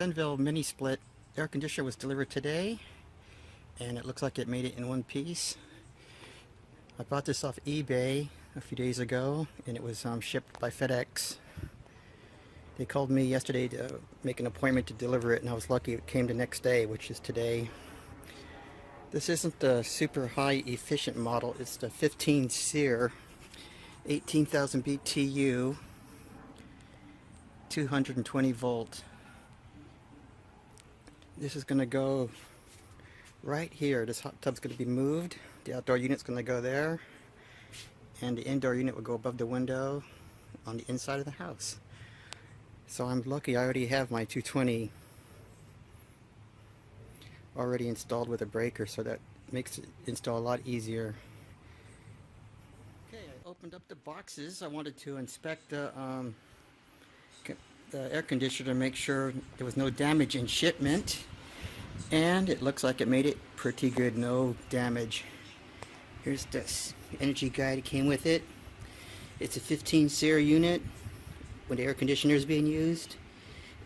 Senville mini split air conditioner was delivered today, and it looks like it made it in one piece. I bought this off eBay a few days ago, and it was shipped by FedEx. They called me yesterday to make an appointment to deliver it, and I was lucky it came the next day, which is today. This isn't the super high efficient model. It's the 15 SEER, 18,000 BTU, 220 volt. This is going to go right here. This hot tub's going to be moved. The outdoor unit's going to go there, and the indoor unit will go above the window on the inside of the house. So I'm lucky I already have my 220 already installed with a breaker, so that makes it install a lot easier. Okay, I opened up the boxes. I wanted to inspect the air conditioner to make sure there was no damage in shipment, and it looks like it made it pretty good, no damage. Here's this energy guide that came with it. It's a 15 SEER unit when the air conditioner is being used,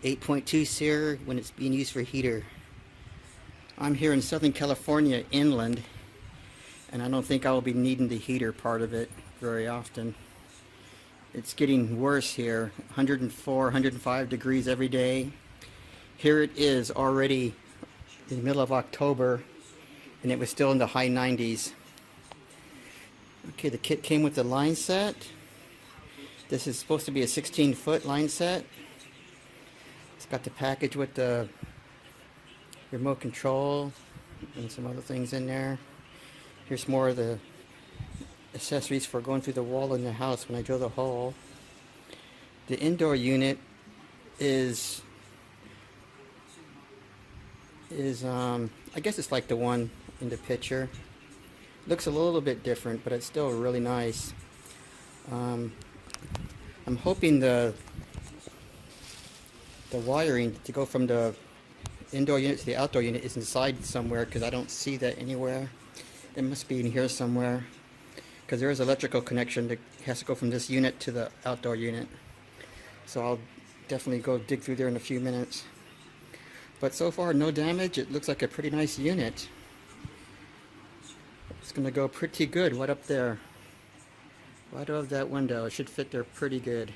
8.2 SEER when it's being used for heater. I'm here in Southern California inland, and I don't think I will be needing the heater part of it very often. It's getting worse here, 104, 105 degrees every day. Here it is already in the middle of October, and it was still in the high 90s. Okay, the kit came with the line set. This is supposed to be a 16-foot line set. It's got the package with the remote control and some other things in there. Here's more of the accessories for going through the wall in the house when I drill the hole. The indoor unit is I guess it's like the one in the picture. Looks a little bit different, but it's still really nice. I'm hoping the wiring to go from the indoor unit to the outdoor unit is inside somewhere, because I don't see that anywhere. It must be in here somewhere, because there is an electrical connection that has to go from this unit to the outdoor unit. So I'll definitely go dig through there in a few minutes. But so far, no damage. It looks like a pretty nice unit. It's going to go pretty good right up there, right above that window. It should fit there pretty good.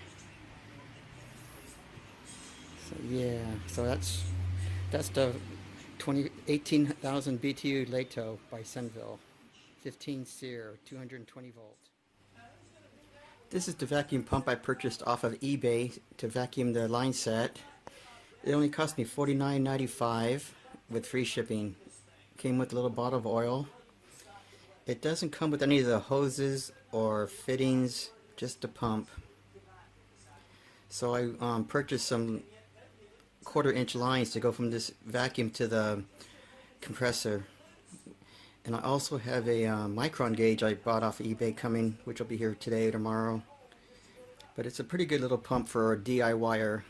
So yeah, so that's the 18,000 BTU Lato by Senville, 15 SEER, 220 volt. This is the vacuum pump I purchased off of eBay to vacuum the line set. It only cost me $49.95 with free shipping. Came with a little bottle of oil. It doesn't come with any of the hoses or fittings, just the pump. So I purchased some 1/4-inch lines to go from this vacuum to the compressor. And I also have a micron gauge I bought off eBay coming, which will be here today or tomorrow. But it's a pretty good little pump for a DIYer.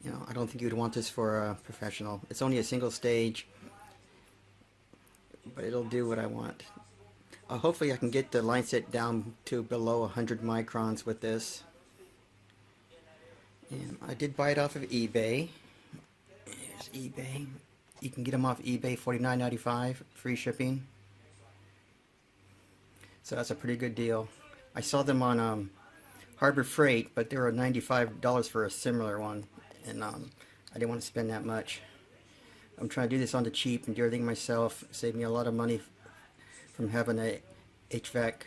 You know, I don't think you'd want this for a professional. It's only a single stage, but it'll do what I want. Hopefully I can get the line set down to below 100 microns with this. And I did buy it off of eBay. Here's eBay. You can get them off eBay, $49.95, free shipping. So that's a pretty good deal. I saw them on Harbor Freight, but they were $95 for a similar one, and I didn't want to spend that much. I'm trying to do this on the cheap and do everything myself. Save me a lot of money from having a HVAC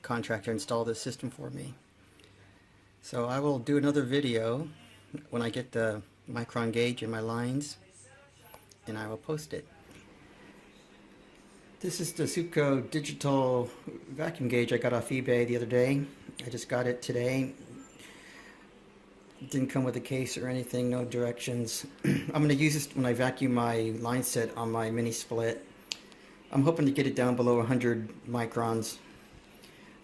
contractor install this system for me. So I will do another video when I get the micron gauge in my lines, and I will post it. This is the Suco digital vacuum gauge I got off eBay the other day. I just got it today. It didn't come with a case or anything, no directions. I'm going to use this when I vacuum my line set on my mini split. I'm hoping to get it down below 100 microns.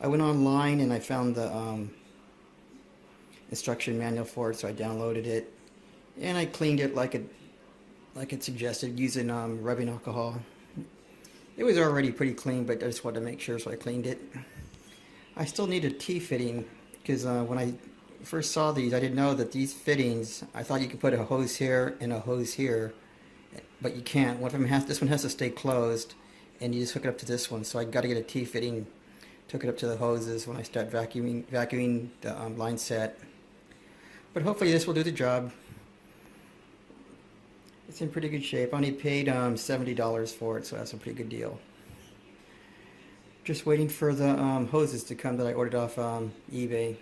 I went online and I found the instruction manual for it, so I downloaded it. And I cleaned it like it suggested, using rubbing alcohol. It was already pretty clean, but I just wanted to make sure, so I cleaned it. I still need a T-fitting, because when I first saw these, I didn't know that these fittings, I thought you could put a hose here and a hose here, but you can't. One of them this one has to stay closed, and you just hook it up to this one. So I got to get a T-fitting, took it up to the hoses when I start vacuuming the line set. But hopefully this will do the job. It's in pretty good shape. I only paid $70 for it, so that's a pretty good deal. Just waiting for the hoses to come that I ordered off eBay.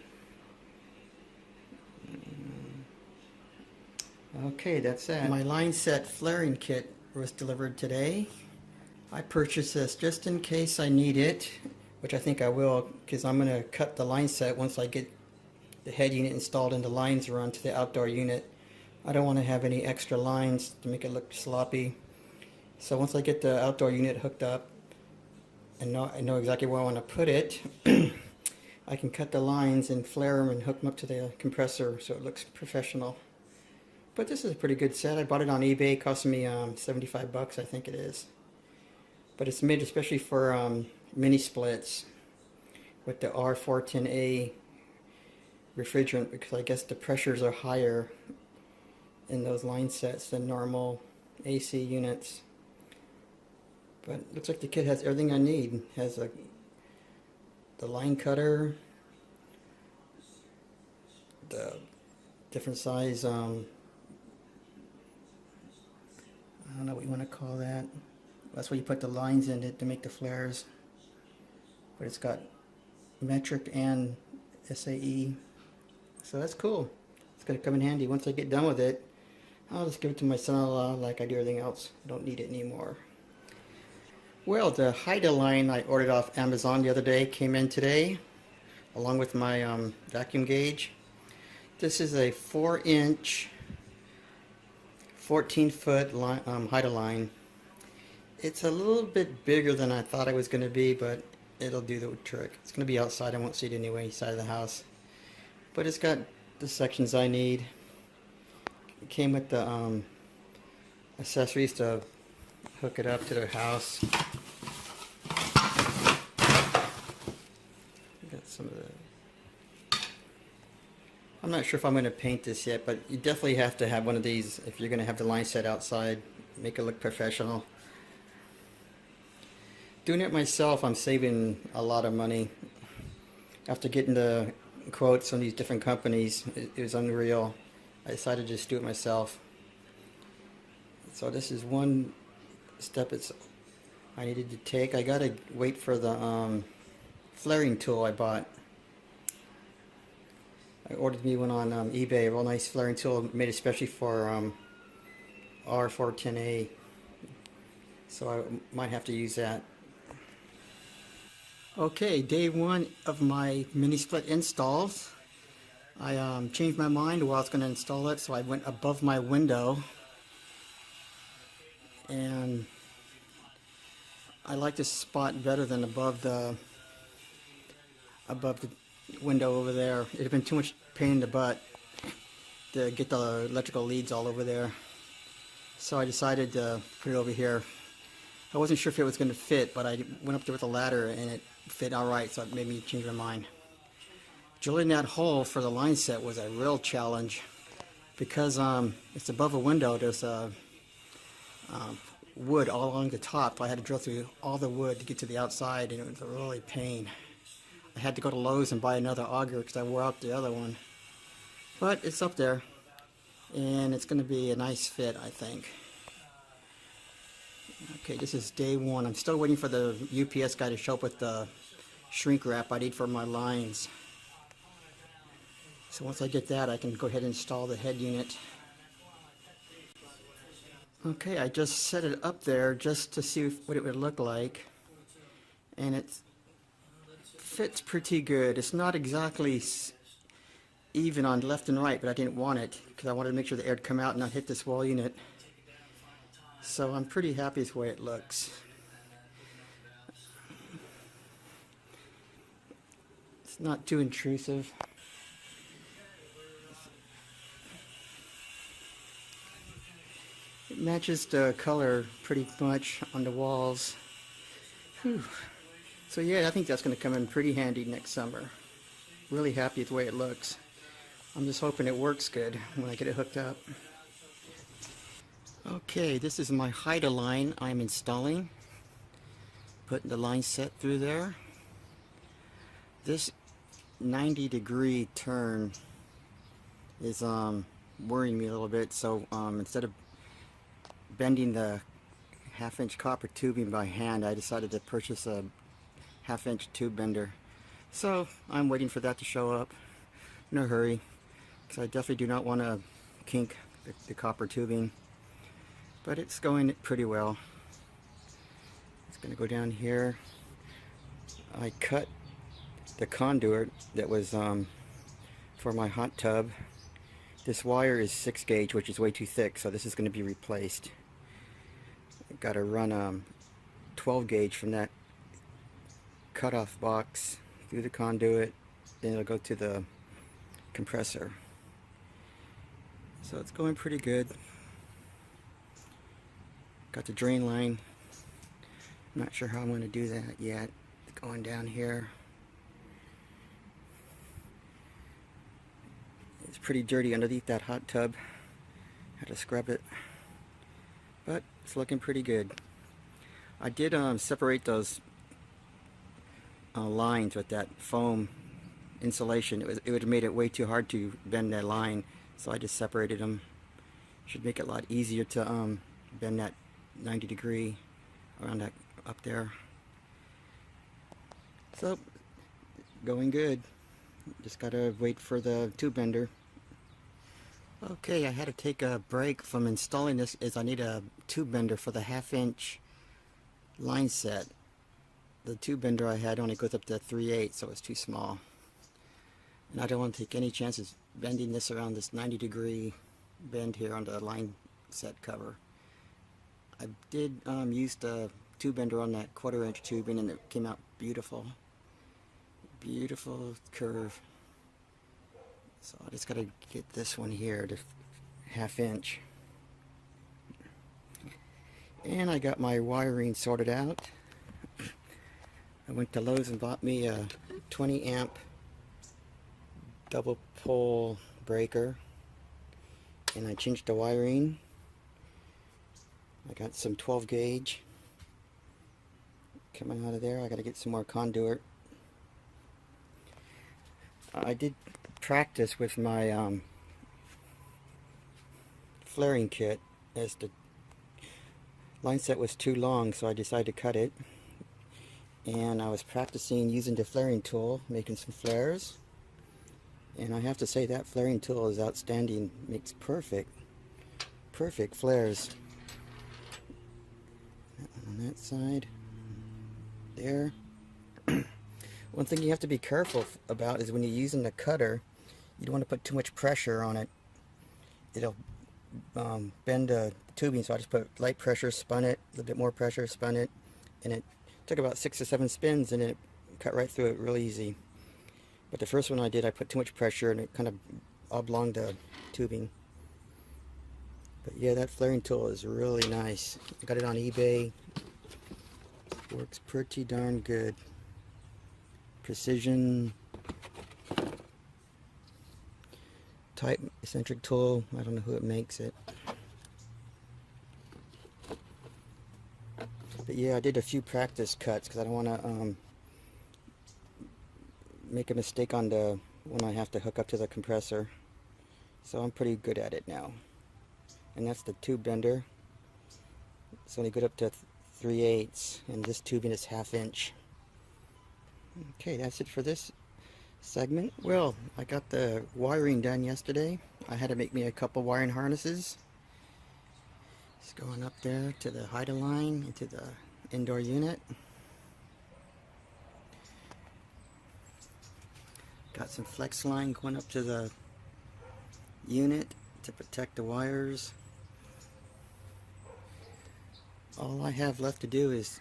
Okay, that's that. My line set flaring kit was delivered today. I purchased this just in case I need it, which I think I will, because I'm going to cut the line set once I get the head unit installed and the lines run to the outdoor unit. I don't want to have any extra lines to make it look sloppy. So once I get the outdoor unit hooked up and I know exactly where I want to put it, I can cut the lines and flare them and hook them up to the compressor so it looks professional. But this is a pretty good set. I bought it on eBay. It cost me 75 bucks, I think it is. But it's made especially for mini splits with the R410A refrigerant, because I guess the pressures are higher in those line sets than normal AC units. But it looks like the kit has everything I need. It has the line cutter, the different size, I don't know what you want to call that. That's where you put the lines in it to make the flares. But it's got metric and SAE. So that's cool. It's going to come in handy. Once I get done with it, I'll just give it to my son-in-law like I do everything else. I don't need it anymore. Well, the Haida line I ordered off Amazon the other day came in today, along with my vacuum gauge. This is a 4-inch, 14-foot Haida line. It's a little bit bigger than I thought it was going to be, but it'll do the trick. It's going to be outside. I won't see it anyway, side of the house. But it's got the sections I need. It came with the accessories to hook it up to the house. Got some of the... I'm not sure if I'm going to paint this yet, but you definitely have to have one of these if you're going to have the line set outside. Make it look professional. Doing it myself, I'm saving a lot of money. After getting the quotes from these different companies, it was unreal. I decided to just do it myself. So this is one step I needed to take. I gotta wait for the flaring tool I bought. I ordered me one on eBay, a real nice flaring tool made especially for R410A. So I might have to use that. Okay, day one of my mini split installs. I changed my mind while I was going to install it, so I went above my window, and I like this spot better than above the window over there. It had been too much pain in the butt to get the electrical leads all over there, so I decided to put it over here. I wasn't sure if it was going to fit, but I went up there with a ladder and it fit alright, so it made me change my mind. Drilling that hole for the line set was a real challenge because it's above a window. There's wood all along the top. I had to drill through all the wood to get to the outside, and it was a really pain. I had to go to Lowe's and buy another auger because I wore out the other one. But it's up there, and it's going to be a nice fit, I think. Okay, this is day one. I'm still waiting for the UPS guy to show up with the shrink wrap I need for my lines. So once I get that, I can go ahead and install the head unit. Okay, I just set it up there just to see what it would look like. And it fits pretty good. It's not exactly even on left and right, but I didn't want it because I wanted to make sure the air would come out and not hit this wall unit. So I'm pretty happy with the way it looks. It's not too intrusive. It matches the color pretty much on the walls. Whew. So yeah, I think that's going to come in pretty handy next summer. Really happy with the way it looks. I'm just hoping it works good when I get it hooked up. Okay, this is my HIDA line I'm installing. Putting the line set through there. This 90-degree turn is worrying me a little bit, so instead of bending the 1/2-inch copper tubing by hand, I decided to purchase a 1/2-inch tube bender. So I'm waiting for that to show up. No hurry, because I definitely do not want to kink the copper tubing, but it's going pretty well. It's going to go down here. I cut the conduit that was for my hot tub. This wire is 6 gauge, which is way too thick, so this is going to be replaced. I've got to run 12 gauge from that cutoff box through the conduit, then it'll go to the compressor. So it's going pretty good. Got the drain line. I'm not sure how I'm going to do that yet. Going down here. It's pretty dirty underneath that hot tub. Had to scrub it, but it's looking pretty good. I did separate those lines with that foam insulation. It would have made it way too hard to bend that line, so I just separated them. Should make it a lot easier to bend that 90-degree around that up there. So going good. Just gotta wait for the tube bender. Okay, I had to take a break from installing this as I need a tube bender for the 1/2-inch line set. The tube bender I had only goes up to 3/8, so it's too small. And I don't want to take any chances bending this around this 90-degree bend here on the line set cover. I did use the tube bender on that 1/4-inch tubing, and it came out beautiful. Beautiful curve. So I just gotta get this one here to 1/2-inch. And I got my wiring sorted out. I went to Lowe's and bought me a 20 amp double pole breaker, and I changed the wiring. I got some 12 gauge coming out of there. I gotta get some more conduit. I did practice with my flaring kit, as the line set was too long, so I decided to cut it. And I was practicing using the flaring tool, making some flares. And I have to say that flaring tool is outstanding. Makes perfect flares. On that side, there. One thing you have to be careful about is when you're using the cutter, you don't want to put too much pressure on it. It'll bend the tubing, so I just put light pressure, spun it, a little bit more pressure, spun it, and it took about 6 or 7 spins, and it cut right through it real easy. But the first one I did, I put too much pressure, and it kind of oblonged the tubing. But yeah, that flaring tool is really nice. I got it on eBay. Works pretty darn good. Precision type eccentric tool. I don't know who it makes it. But yeah, I did a few practice cuts because I don't want to make a mistake on the when I have to hook up to the compressor. So I'm pretty good at it now. And that's the tube bender. It's only good up to 3/8, and this tubing is 1/2-inch. Okay, that's it for this segment. Well, I got the wiring done yesterday. I had to make me a couple wiring harnesses. It's going up there to the HIDA line into the indoor unit. Got some flex line going up to the unit to protect the wires. All I have left to do is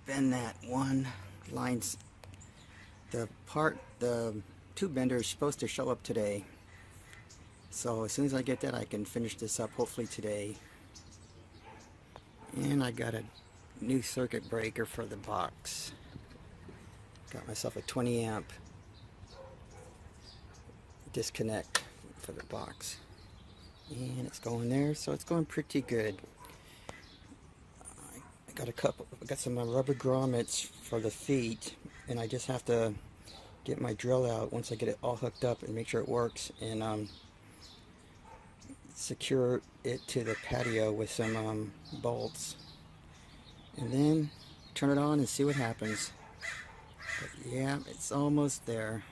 bend that one line. The tube bender is supposed to show up today. So as soon as I get that, I can finish this up hopefully today. And I got a new circuit breaker for the box. Got myself a 20 amp disconnect. for the box. And it's going there, so it's going pretty good. I got some rubber grommets for the feet, and I just have to get my drill out once I get it all hooked up and make sure it works, and secure it to the patio with some bolts, and then turn it on and see what happens. But yeah, it's almost there.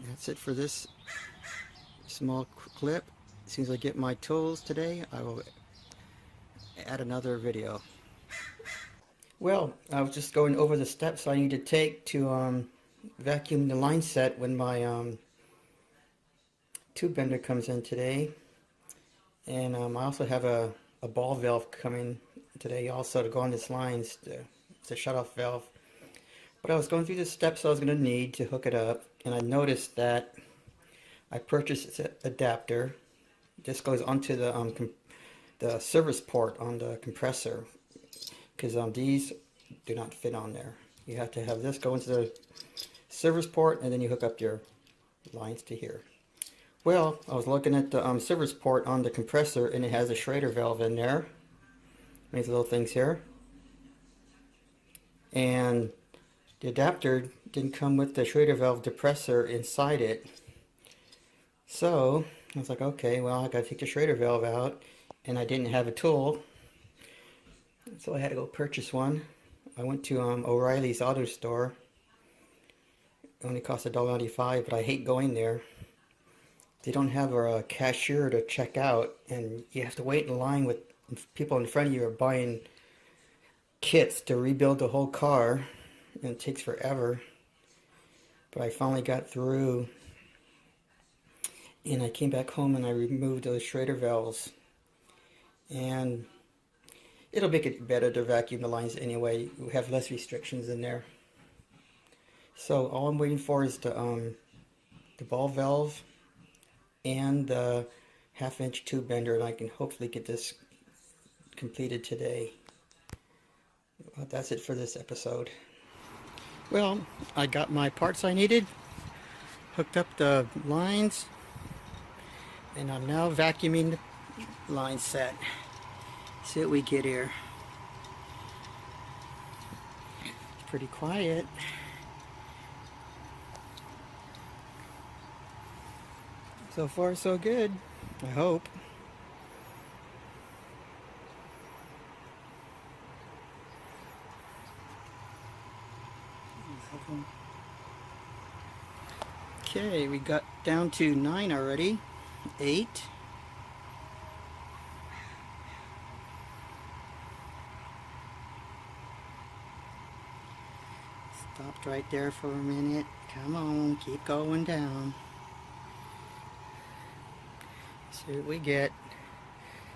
That's it for this small clip. As soon as I get my tools today, I will add another video. Well, I was just going over the steps I need to take to vacuum the line set when my tube bender comes in today. And I also have a ball valve coming today also to go on this line. It's a shut-off valve. But I was going through the steps I was going to need to hook it up, and I noticed that I purchased an adapter. This goes onto the service port on the compressor, because these do not fit on there. You have to have this go into the service port, and then you hook up your lines to here. Well, I was looking at the service port on the compressor, and it has a Schrader valve in there. These little things here. And the adapter didn't come with the Schrader valve depressor inside it. So I was like, okay, well, I gotta take the Schrader valve out, and I didn't have a tool, so I had to go purchase one. I went to O'Reilly's auto store. It only cost $1.95, but I hate going there. They don't have a cashier to check out, and you have to wait in line with people in front of you are buying kits to rebuild the whole car, and it takes forever. But I finally got through, and I came back home and I removed those Schrader valves, and it'll make it better to vacuum the lines anyway. We have less restrictions in there. So all I'm waiting for is the ball valve and the 1/2-inch tube bender, and I can hopefully get this completed today. Well, that's it for this episode. Well, I got my parts I needed, hooked up the lines, and I'm now vacuuming the line set. See what we get here. It's pretty quiet. So far, so good, I hope. Okay, we got down to 9 already. 8. Stopped right there for a minute. Come on, keep going down. See what we get.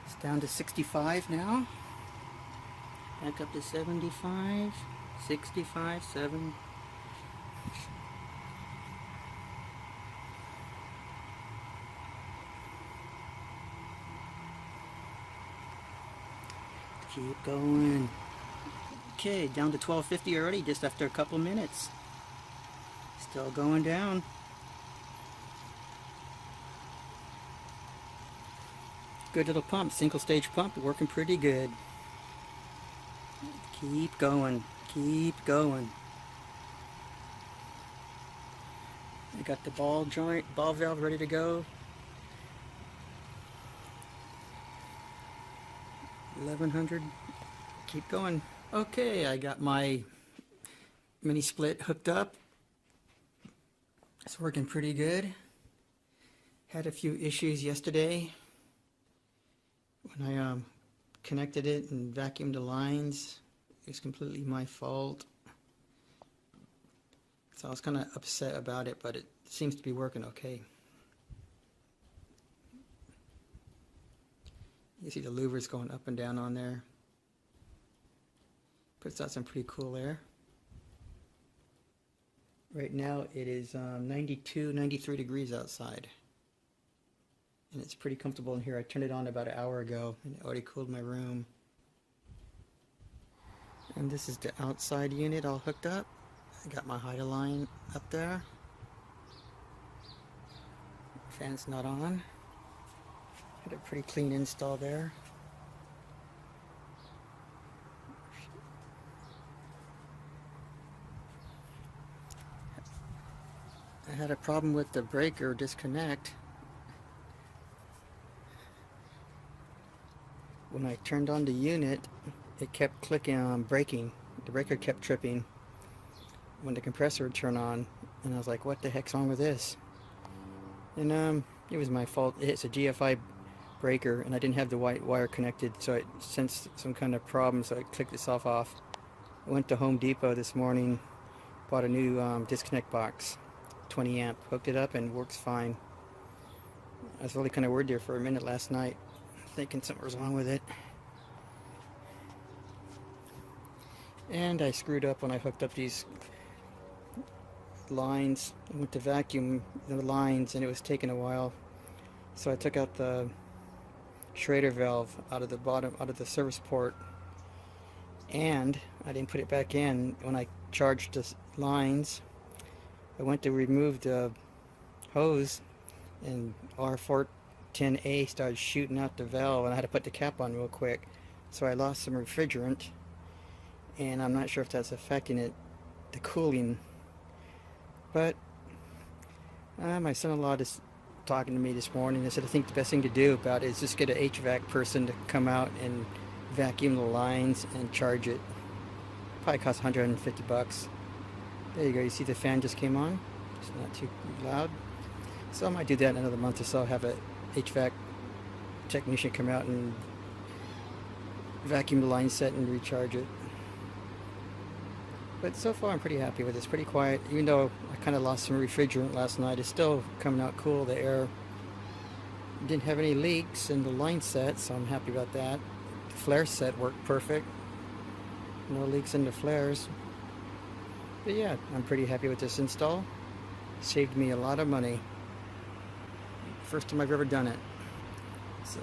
It's down to 65 now. Back up to 75, 65, 7. Keep going. Okay, down to 1250 already, just after a couple minutes. Still going down. Good little pump, single stage pump, working pretty good. Keep going, keep going. I got the ball valve ready to go. 1100. Keep going. Okay, I got my mini split hooked up. It's working pretty good. Had a few issues yesterday when I connected it and vacuumed the lines. It was completely my fault. So I was kind of upset about it, but it seems to be working okay. You see the louvers going up and down on there. Puts out some pretty cool air. Right now it is 92, 93 degrees outside. And it's pretty comfortable in here. I turned it on about an hour ago and it already cooled my room. And this is the outside unit all hooked up. I got my hider line up there. Fan's not on. Had a pretty clean install there. I had a problem with the breaker disconnect. When I turned on the unit, it kept clicking on breaking. The breaker kept tripping when the compressor would turn on, and I was like, what the heck's wrong with this? And it was my fault. It's a GFI breaker, and I didn't have the white wire connected, so it sensed some kind of problem, so I clicked itself off. I went to Home Depot this morning, bought a new disconnect box, 20 amp, hooked it up, and works fine. I was really kind of worried there for a minute last night, thinking something was wrong with it. And I screwed up when I hooked up these lines. I went to vacuum the lines and it was taking a while, so I took out the Schrader valve out of the bottom, out of the service port, and I didn't put it back in. When I charged the lines, I went to remove the hose and R410A started shooting out the valve, and I had to put the cap on real quick, so I lost some refrigerant, and I'm not sure if that's affecting it, the cooling. But my son-in-law is talking to me this morning. I said, I think the best thing to do about it is just get an HVAC person to come out and vacuum the lines and charge it. Probably costs $150. There you go. You see the fan just came on? It's not too loud. So I might do that in another month or so. Have a HVAC technician come out and vacuum the line set and recharge it. But so far I'm pretty happy with it. It's pretty quiet. Even though I kind of lost some refrigerant last night, it's still coming out cool, the air. Didn't have any leaks in the line set, so I'm happy about that. The flare set worked perfect. No leaks in the flares. But yeah, I'm pretty happy with this install. Saved me a lot of money. First time I've ever done it. So